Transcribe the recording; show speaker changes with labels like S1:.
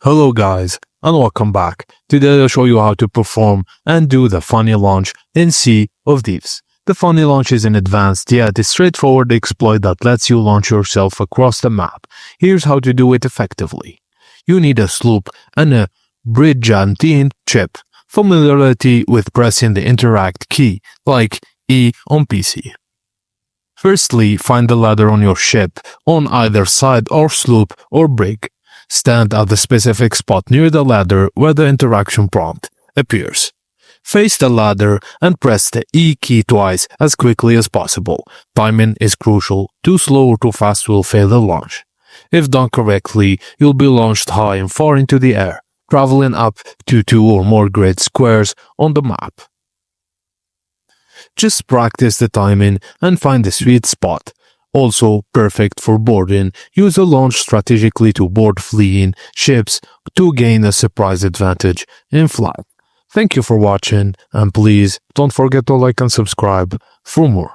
S1: Hello guys, and welcome back. Today I'll show you how to perform and do the funny launch in Sea of Thieves. The funny launch is an advanced yet straightforward exploit that lets you launch yourself across the map. Here's how to do it effectively. You need a sloop and a Bridgantine chip. Familiarity with pressing the interact key, like E on PC. Firstly, find the ladder on your ship, on either side or sloop or brig. Stand at the specific spot near the ladder where the interaction prompt appears. Face the ladder and press the E key twice as quickly as possible. Timing is crucial. Too slow or too fast will fail the launch. If done correctly, you'll be launched high and far into the air, traveling up to 2 or more grid squares on the map. Just practice the timing and find the sweet spot. Also perfect for boarding. Use a launch strategically to board fleeing ships to gain a surprise advantage in flight. Thank you for watching, and please don't forget to like and subscribe for more.